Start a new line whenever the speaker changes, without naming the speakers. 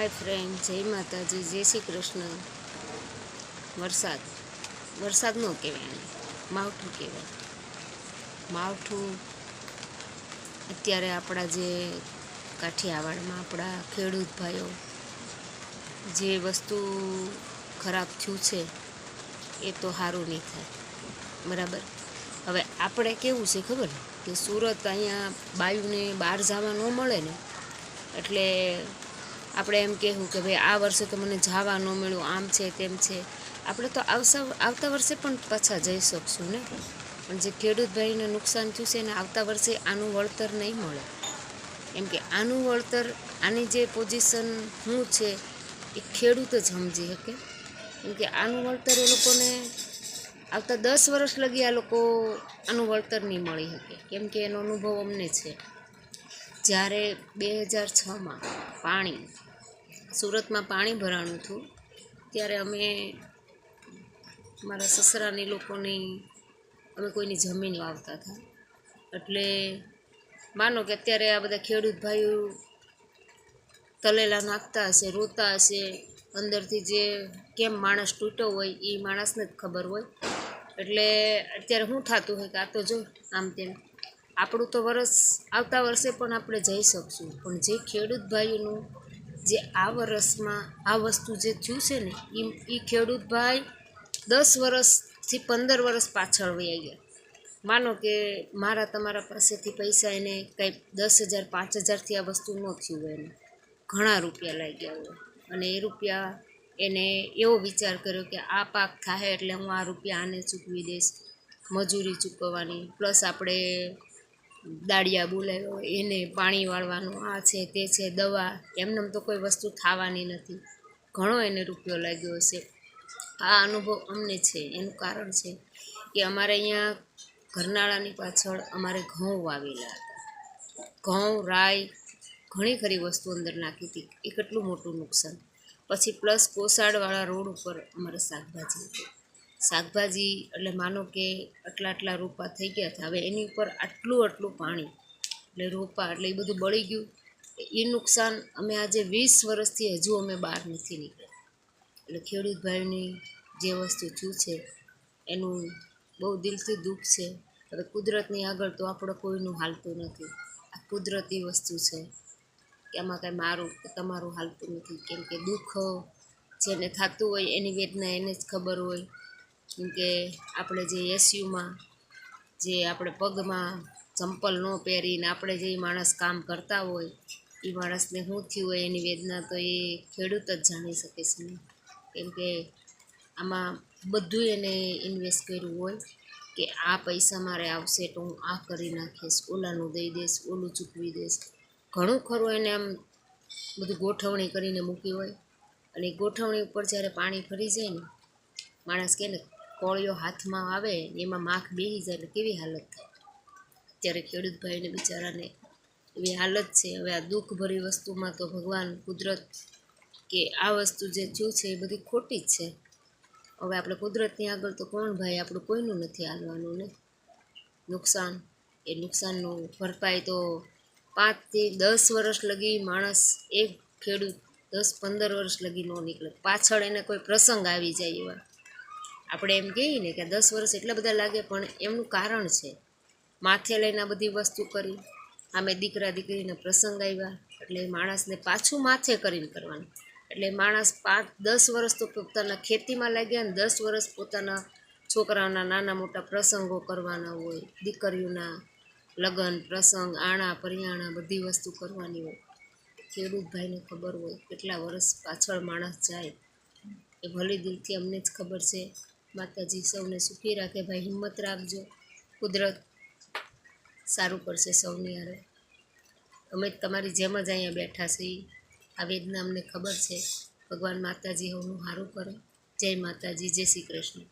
Hi friend, जय माताजी, जय श्री कृष्ण। वरसाद नो कहेवाय, मावठું कहेवाय। मावठું अत्यारे आपड़ा जे काठियावाड़मां आपड़ा खेडूत भाईओ जे वस्तु खराब थयुं छे ए तो सारूं नहीं थाय, बराबर। हवे आपणे केवुं छे खबर के सूरत अहींया बायुने बहार जवा न मळे ने एटले આપણે એમ કહેવું કે ભાઈ આ વર્ષે તો મને જવા ન મળ્યું, આમ છે તેમ છે। આપણે તો આવતા વર્ષે પણ પાછા જઈ શકશું ને, પણ જે ખેડૂત ભાઈને નુકસાન થયું છે ને આવતા વર્ષે આનું વળતર નહીં મળે। એમ કે આનું વળતર, આની જે પોઝિશન શું છે એ ખેડૂત જ સમજી શકે। કેમ કે આનું વળતર એ લોકોને આવતા 10 વર્ષ લગી આ લોકો આનું વળતર નહીં મળી શકે। કેમ કે એનો અનુભવ અમને છે। જ્યારે 2006માં પાણી सूरत में पाणी भराणुं थुं त्यारे अमे मारा ससरानी लोकोनी अमे कोईनी जमीन वावता था। एटले मानो के अत्यारे आ बधा खेडूत भाईओ तलेला नाखता हशे, रोता हशे, अंदरथी जे केम माणस तूट्यो होय ए माणसने ज खबर होय। एटले अत्यारे शुं थतुं होय के आ तो जो आम तेम आपणुं तो वर्ष आवता वर्षे पण आपणे जई शकशुं, पण जे खेडूत भाईओनुं जे आ वर्षमां आ वस्तु जे थयुं छे ने ई खेडूत भाई 10 वर्षथी 15 वर्ष पाछळ वया गया। मानो के मारा तमारा पासेथी पैसा एने कंई 10,000 5,000 थी आ वस्तु न थयुं होय, एने घणा रूपिया लाग्या होय अने ए रूपिया एने एवो विचार कर्यो के आ पाक थाहे एटले हूँ आ रूपिया आने चूकवी दईश, मजूरी चूकववानी, प्लस आपणे दाड़िया बोलाव्यो एने पाणी वाळवानुं, आ छे ते छे, दवा, एमनेम तो कोई वस्तु थावानी नथी, घणो एने रूपियो लाग्यो हशे। आ अनुभव अमने छे। एनुं कारण छे के अमारे अहींया घरनाळानी पाछळ अमारे घऊं वावेला हता। घऊं, राई, घणी खरी वस्तु अंदर नाखी हती, ए કેટલું મોટું નુકસાન। પછી પ્લસ કોસાડવાળા રોડ ઉપર અમારે શાકભાજી હતી। શાકભાજી એટલે માનો કે આટલા રોપા થઈ ગયા હતા, હવે એની ઉપર આટલું પાણી એટલે રોપા એટલે એ બધું બળી ગયું। એ નુકસાન અમે આજે 20 વર્ષથી હજુ અમે બહાર નથી નીકળ્યા। એટલે ખેડૂત ભાઈની જે વસ્તુ થયું છે એનું બહુ દિલથી દુઃખ છે। હવે કુદરતની આગળ તો આપણે કોઈનું હાલતું નથી, આ કુદરતી વસ્તુ છે કે આમાં કાંઈ મારું કે તમારું હાલતું નથી। કેમ કે દુઃખ જેને થતું હોય એની વેદના એને જ ખબર હોય। કેમ કે આપણે જે એસીયુમાં જે આપણે પગમાં ચંપલ ન પહેરીને આપણે જે માણસ કામ કરતા હોય એ માણસને શું થયું હોય એની વેદના તો એ ખેડૂત જ જાણી શકે છે ને। કેમ કે આમાં બધું એને ઇન્વેસ્ટ કર્યું હોય કે આ પૈસા મારે આવશે તો હું આ કરી નાખીશ, ઓલાનું દઈ દઈશ, ઓલું ચૂકવી દઈશ, ઘણું ખરું એને આમ બધું ગોઠવણી કરીને મૂકી હોય। અને એ ગોઠવણી ઉપર જ્યારે પાણી ફરી જાય ને, માણસ કહે ને કોળિયો હાથમાં આવે એમાં માખ બેસી જાય એટલે કેવી હાલત થાય। અત્યારે ખેડૂત ભાઈને બિચારાને એવી હાલત છે। હવે આ દુઃખભરી વસ્તુમાં તો ભગવાન, કુદરત કે આ વસ્તુ જે થયું છે એ બધી ખોટી જ છે। હવે આપણે કુદરતની આગળ તો કોણ ભાઈ, આપણું કોઈનું નથી હાલવાનું ને। નુકસાન, એ નુકસાનનું ભરપાઈ તો 5 થી 10 વર્ષ લગી માણસ, એક ખેડૂત 10-15 વર્ષ લગી ન નીકળે, પાછળ એને કોઈ પ્રસંગ આવી જાય એવા। આપણે એમ કહીએ ને કે 10 વર્ષ એટલા બધા લાગે, પણ એમનું કારણ છે। માથે લઈને આ બધી વસ્તુ કરી, આમે દીકરા દીકરીને પ્રસંગ આવ્યા એટલે માણસને પાછું માથે કરીને કરવાનું। એટલે માણસ 5-10 વર્ષ તો પોતાના ખેતીમાં લાગ્યા ને 10 વર્ષ પોતાના છોકરાઓના નાના મોટા પ્રસંગો કરવાના હોય, દીકરીઓના લગ્ન પ્રસંગ, આણા પરિયાણા બધી વસ્તુ કરવાની હોય। ખેડૂત ભાઈને ખબર હોય કેટલા વર્ષ પાછળ માણસ જાય, એ ભલી દિલથી અમને જ ખબર છે। માતાજી સૌને સુખી રાખે ભાઈ, હિંમત રાખજો, કુદરત સારું કરશે સૌની હારે। અમે તમારી જેમ જ અહીંયા બેઠા છીએ, આ વેદના અમને ખબર છે। ભગવાન માતાજી સૌનું સારું કરે। જય માતાજી, જય શ્રી કૃષ્ણ।